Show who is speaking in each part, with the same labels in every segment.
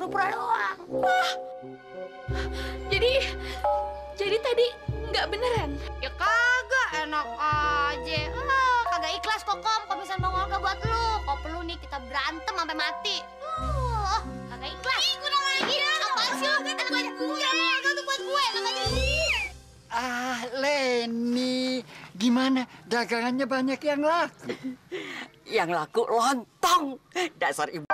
Speaker 1: pura-pura doang.
Speaker 2: Wah, jadi tadi nggak beneran?
Speaker 1: Ya kagak, enak aja. Kagak ikhlas kok, Kom, kalau misalnya Bang Olga buat lu. Kalau perlu nih kita berantem sampai mati. Kagak ikhlas. Ih, kurang lagi ya. Apaan sih lo? Kan banyak gue. Olga tuh buat gue, makanya.
Speaker 3: Leni, gimana? Dagangannya banyak yang laku.
Speaker 4: Yang laku lontong. Dasar ibu.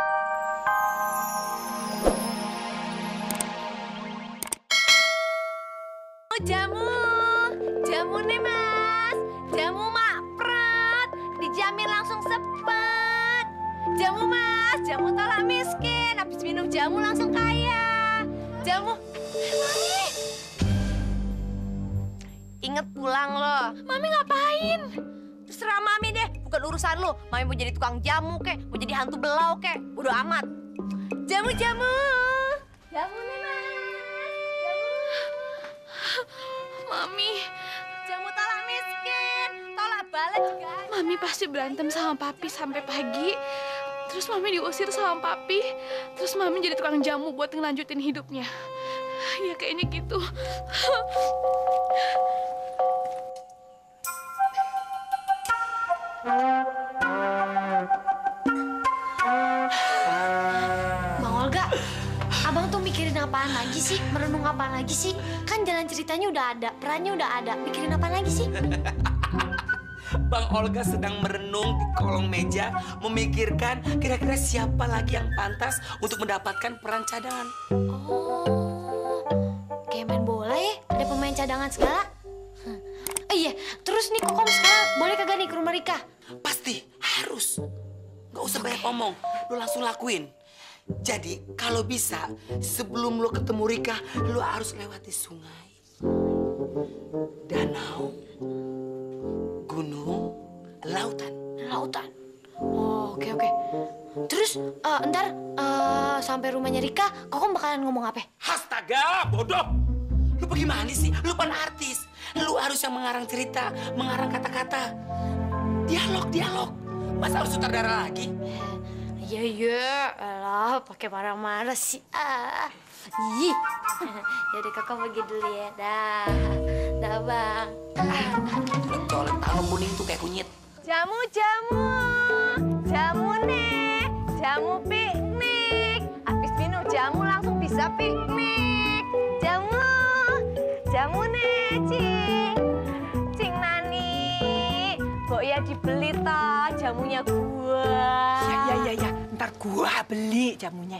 Speaker 1: Jamu nih mas, jamu Mak Prat, dijamin langsung sepet. Jamu mas, jamu tolak miskin, habis minum jamu langsung kaya. Jamu, Mami. Ingat pulang loh. Mami ngapain? Terserah Mami deh, bukan urusan lo. Mami mau jadi tukang jamu kek, mau jadi hantu belau kek, bodo amat. Jamu nih mas.
Speaker 2: Mami,
Speaker 1: Jamu tolak miskin, tolak bala juga.
Speaker 2: Mami pasti berantem sama Papi sampai pagi. Terus Mami diusir sama Papi. Terus Mami jadi tukang jamu buat ngelanjutin hidupnya. Ya kayaknya gitu.
Speaker 1: Bang Olga, abang tuh mikirin apaan lagi sih? Merenung apaan lagi sih? Kan jalan ceritanya udah ada, perannya udah ada. Mikirin apaan lagi sih?
Speaker 5: Bang Olga sedang merenung di kolong meja, memikirkan kira-kira siapa lagi yang pantas untuk mendapatkan peran cadangan.
Speaker 1: Oh, kayak main bola ya? Ada pemain cadangan segala? Iya, terus nih Kokom sekarang boleh kagak nih ke rumah Rika?
Speaker 5: Pasti, harus. Nggak usah banyak ngomong, lu langsung lakuin. Jadi, kalau bisa, sebelum lu ketemu Rika, lu harus lewati sungai, danau, gunung, lautan.
Speaker 1: Lautan. Oh, oke. Terus, ntar sampai rumahnya Rika, Kokom bakalan ngomong apa?
Speaker 5: Astaga, bodoh! Lu bagaimana sih? Lu kan artis. Lu harus yang mengarang cerita, mengarang kata-kata. Dialog. Masa harus sutradara lagi?
Speaker 1: Iya, elah pakai marah-marah sih. Ih. Yaudah Kakak pergi dulu ya. Dah Bang.
Speaker 5: Lu colek tangan kuning tuh kayak kunyit.
Speaker 1: Jamu nih, jamu piknik. Habis minum jamu langsung bisa piknik. Jamu nih, Cing Nani. Kok ya dibeli toh jamunya gua.
Speaker 3: Ya. Ntar gua beli jamunya.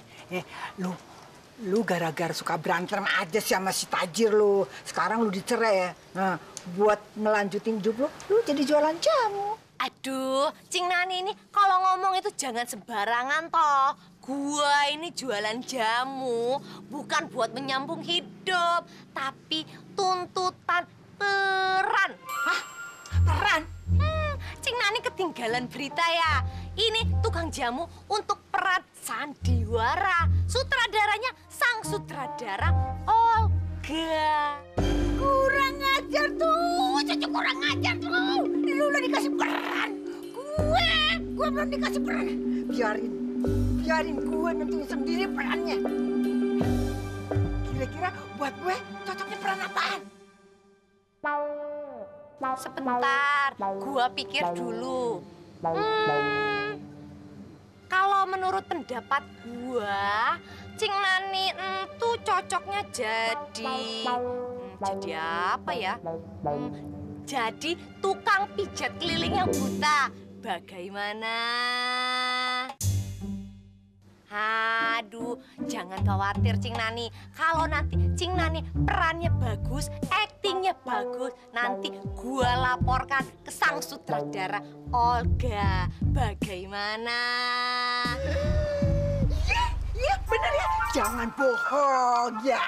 Speaker 3: Lu gara-gara suka berantem aja sih sama si tajir lu. Sekarang lu dicerai ya. Nah, buat ngelanjutin hidup lu jadi jualan jamu.
Speaker 1: Aduh, Cing Nani ini kalau ngomong itu jangan sembarangan toh. Gua ini jualan jamu bukan buat menyambung hidup, tapi tuntutan peran.
Speaker 3: Hah? Peran?
Speaker 1: Cing Nani ketinggalan berita ya. Ini tukang jamu untuk peran sandiwara. Sutradaranya sang sutradara Olga. Kurang ajar tuh, cucu kurang ajar tuh. Lu udah dikasih peran. Gue belum dikasih peran.
Speaker 3: Biarin gue nentuin sendiri perannya. Kira-kira buat gue cocoknya peran apaan?
Speaker 1: Sebentar, gua pikir dulu. Kalau menurut pendapat gua, Cing Nani itu cocoknya jadi apa ya? Jadi tukang pijat keliling yang buta. Bagaimana? Aduh, jangan khawatir Cing Nani. Kalau nanti Cing Nani perannya bagus, aktingnya bagus, nanti gua laporkan ke sang sutradara Olga. Bagaimana?
Speaker 3: Iya, bener ya. Jangan bohong ya.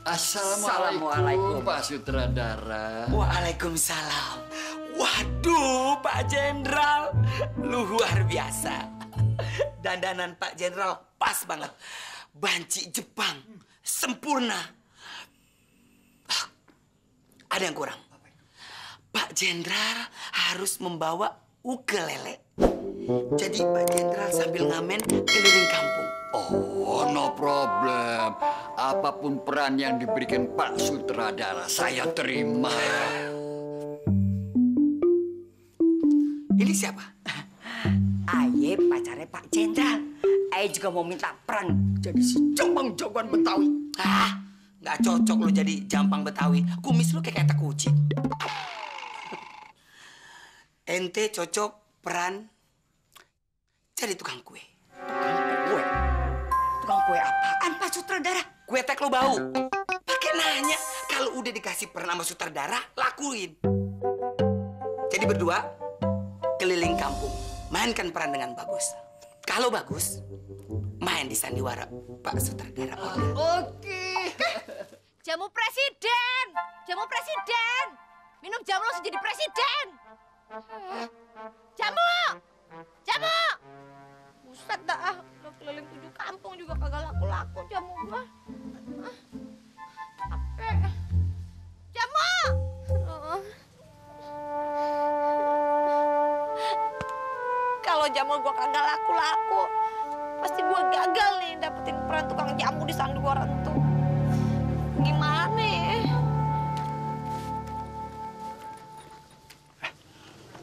Speaker 6: Assalamualaikum, Pak Sutradara.
Speaker 5: Waalaikumsalam. Waduh, Pak Jenderal, luar biasa. Dandanan Pak Jenderal pas banget. Banci Jepang, sempurna. Ada yang kurang. Pak Pak Jenderal harus membawa ukelele. Jadi Pak Jenderal sambil ngamen keliling kampung.
Speaker 6: Oh, no problem. Apapun peran yang diberikan Pak Sutradara, saya terima.
Speaker 5: Ini siapa?
Speaker 4: Aye pacarnya Pak Jenderal. Aye juga mau minta peran jadi si Jombang jagoan Betawi.
Speaker 5: Ah, nggak cocok lo jadi jampang Betawi. Kumis lo kayak kata kucing. Ente cocok peran jadi tukang kue.
Speaker 4: Kue? Tukang kue apaan Pak Sutradara?
Speaker 5: Kue tek lo bau. Pakai nanya, kalau udah dikasih peran sama sutradara, lakuin. Jadi berdua keliling kampung, mainkan peran dengan bagus. Kalau bagus, main di sandiwara Pak Sutradara.
Speaker 6: Oke.
Speaker 1: Jamu presiden! Jamu presiden! Minum jamu langsung jadi presiden! Jamu! Jamu! Buset dah, udah keliling 7 kampung juga kagak laku-laku jamu gua. Capek. Jamu! Kalau jamu gua kagak laku-laku, pasti gua gagal nih dapetin peran tukang jamu di sandiwara tuh. Gimana ya?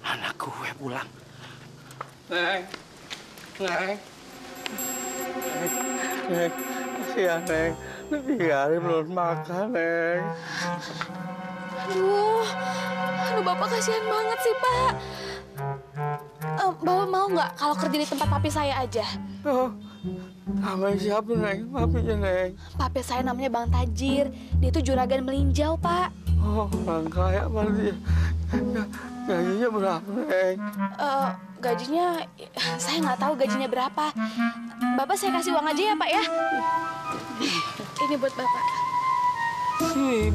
Speaker 5: Anak gue pulang.
Speaker 7: Neng, kasihan Neng, 3 hari belum makan Neng.
Speaker 2: Aduh Bapak kasihan banget sih Pak. Bapak mau nggak kalau kerja di tempat papi saya aja?
Speaker 7: Oh, sama siapa Neng? Papinya Neng?
Speaker 2: Papi saya namanya Bang Tajir. Dia tuh juragan melinjau Pak.
Speaker 7: Oh, orang kaya berarti. Gajinya berapa Neng?
Speaker 2: Gajinya, saya nggak tahu gajinya berapa. Bapak saya kasih uang aja ya Pak ya. Ini buat Bapak.
Speaker 7: 1.000.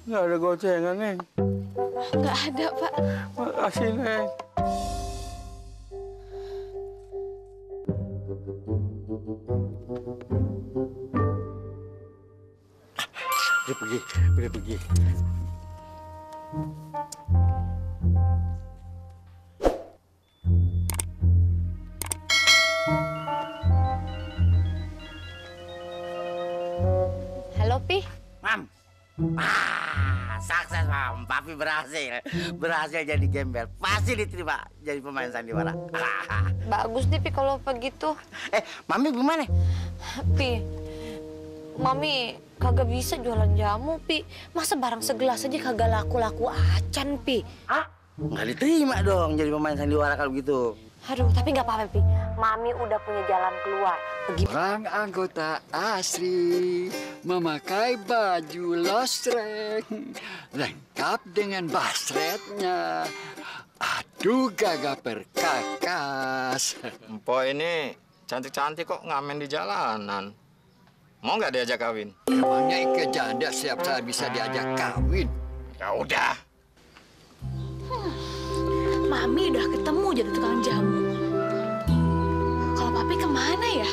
Speaker 7: Nggak ada gocengan Neng.
Speaker 2: Nggak ada Pak.
Speaker 7: Makasih Neng. Udah pergi.
Speaker 1: Halo, Pi.
Speaker 8: Mam. Sukses, Mam. Papi berhasil jadi gembel. Pasti diterima jadi pemain sandiwara.
Speaker 1: Bagus deh, Pi, kalau begitu.
Speaker 8: Mami gimana?
Speaker 1: Pi, Mami kagak bisa jualan jamu, Pi. Masa barang segelas aja kagak laku-laku acan, Pi.
Speaker 8: Hah? Nggak diterima dong jadi pemain sandiwara kalau gitu.
Speaker 1: Aduh, tapi nggak apa-apa, Pi. Mami udah punya jalan keluar.
Speaker 6: Orang anggota asli memakai baju lostrek lengkap dengan basretnya. Aduh, gagak perkakas.
Speaker 9: Empok ini cantik-cantik kok ngamen di jalanan. Mau nggak diajak kawin?
Speaker 6: Emangnya Ike janda setiap saat bisa diajak kawin?
Speaker 9: Ya udah.
Speaker 2: Mami udah ketemu jadi tukang jamu. Kalau papi kemana ya?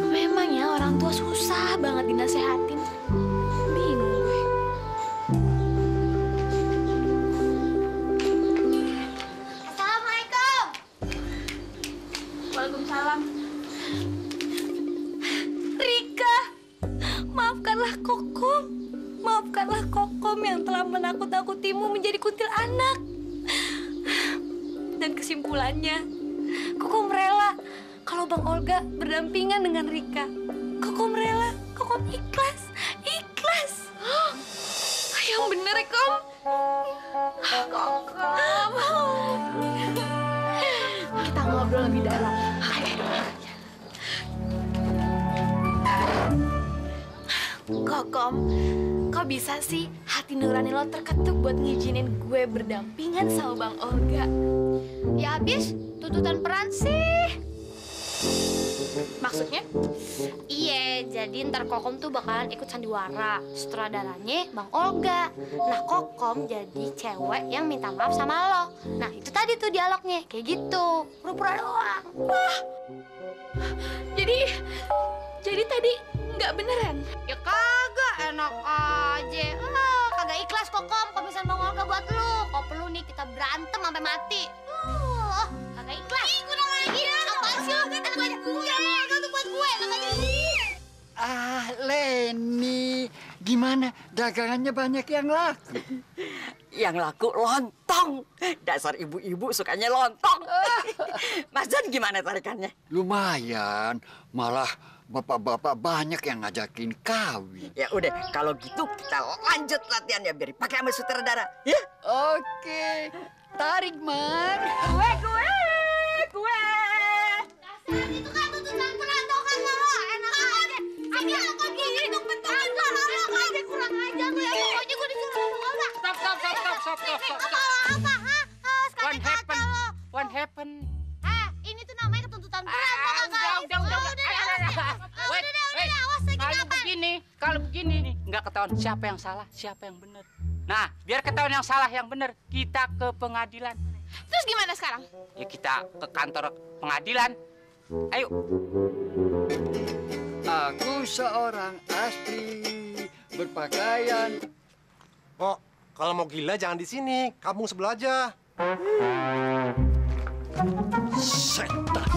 Speaker 2: Memang ya orang tua susah banget dinasehatin. Bingung gue.
Speaker 1: Assalamualaikum.
Speaker 2: Waalaikumsalam. Rika, maafkanlah Kokom. Maafkanlah Kokom yang telah menakut-nakutimu menjadi kuntil anak. Dan kesimpulannya, Kokom rela kalau Bang Olga berdampingan dengan Rika. Kokom rela, Kokom ikhlas. Yang bener ya, Kom. Kokom. Kita ngobrol lebih dalam. Kokom, kok bisa sih hati nurani lo terketuk buat ngizinin gue berdampingan sama Bang Olga?
Speaker 1: Ya habis tuntutan peran sih.
Speaker 2: Maksudnya?
Speaker 1: Iya, jadi ntar Kokom tuh bakalan ikut sandiwara. Sutradaranya Bang Olga. Nah, Kokom jadi cewek yang minta maaf sama lo. Nah, itu tadi tuh dialognya, kayak gitu. Pura-pura doang.
Speaker 2: Wah, jadi tadi nggak beneran?
Speaker 1: Ya kagak, enak aja. Kagak ikhlas Kokom kalau misalnya Bang berantem sampai mati. Kagak ikhlas. Ih, kurang lagi. Apaan sih lo? Enak aja. Udah, itu buat gue. Enak aja.
Speaker 6: Ah, Leni, gimana? Dagangannya banyak yang laku?
Speaker 4: Yang laku lontong. Dasar ibu-ibu sukanya lontong. Mas John gimana tarikannya?
Speaker 6: Lumayan, malah bapak-bapak banyak yang ngajakin kawin.
Speaker 4: Ya udah, kalau gitu kita lanjut latihannya biar pakai sama sutradara, ya?
Speaker 6: Oke, tarik, Man.
Speaker 1: Gue. Dasar itu kan tuntutan perantokan lo. Enak aja. Sini lo kok gitu bentukan lo. Enak aja, kurang ajar lo ya. Pokoknya gue disuruh ngomong.
Speaker 10: Stop.
Speaker 1: Apa? Sekali kata lo.
Speaker 10: What happened?
Speaker 1: Ini tuh namanya ketuntutan perantokan.
Speaker 10: Udah.
Speaker 1: Awas lagi kapan?
Speaker 10: Kalau begini nih, nggak ketahuan siapa yang salah, siapa yang benar. Nah, biar ketahuan yang salah, yang benar, kita ke pengadilan.
Speaker 2: Terus gimana sekarang?
Speaker 10: Ya kita ke kantor pengadilan. Ayo.
Speaker 6: Aku seorang Astri berpakaian.
Speaker 11: Kok kalau mau gila jangan di sini, kampung sebelah aja.
Speaker 6: Setan.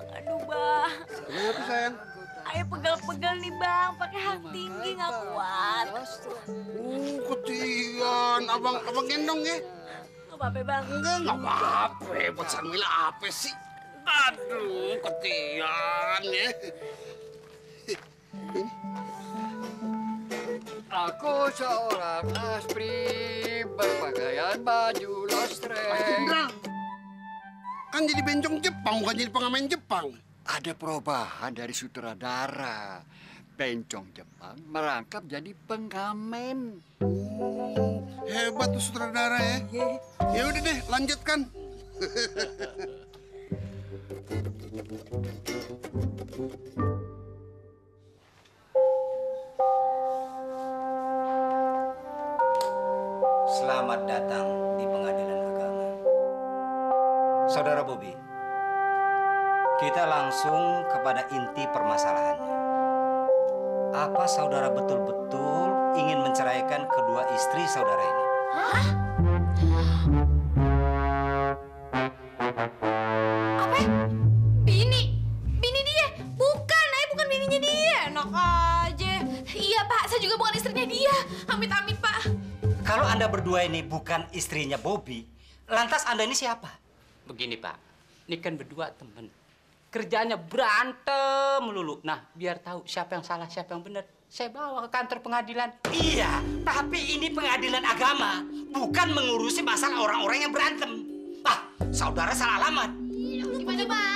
Speaker 1: Aduh, Bang.
Speaker 11: Kenapa sayang?
Speaker 1: Ayo pegel-pegel nih, Bang. Pakai hak tinggi nggak kuat.
Speaker 11: Ketian, abang gendong ya?
Speaker 1: Nggak apa-apa, Bang.
Speaker 11: Enggak apa-apa. Buat Sarmila apa sih? Aduh, ketian ya.
Speaker 6: Aku seorang Astri berpakaian baju lostreng.
Speaker 11: Jenderal, kan jadi bencong Jepang, bukan jadi pengamen Jepang.
Speaker 6: Ada perubahan dari sutradara. Bencong Jepang merangkap jadi pengamen.
Speaker 11: Hebat tuh sutradara ya. Ya udah deh, lanjutkan.
Speaker 12: Selamat datang di pengadilan agama. Saudara Bobby, kita langsung kepada inti permasalahannya. Apa saudara betul-betul ingin menceraikan kedua istri saudara ini?
Speaker 2: Hah? Apa? Bini dia? Bukan, bukan bininya dia. Enak aja. Iya, Pak, saya juga bukan istrinya dia. Amit-amit, Pak.
Speaker 12: Kalau Anda berdua ini bukan istrinya Bobby, lantas Anda ini siapa?
Speaker 10: Begini, Pak. Ini kan berdua temen. Kerjanya berantem melulu. Nah, biar tahu siapa yang salah, siapa yang benar, saya bawa ke kantor pengadilan.
Speaker 12: Iya, tapi ini pengadilan agama, bukan mengurusi masalah orang-orang yang berantem. Ah, saudara salah alamat.
Speaker 1: Gimana, Bang?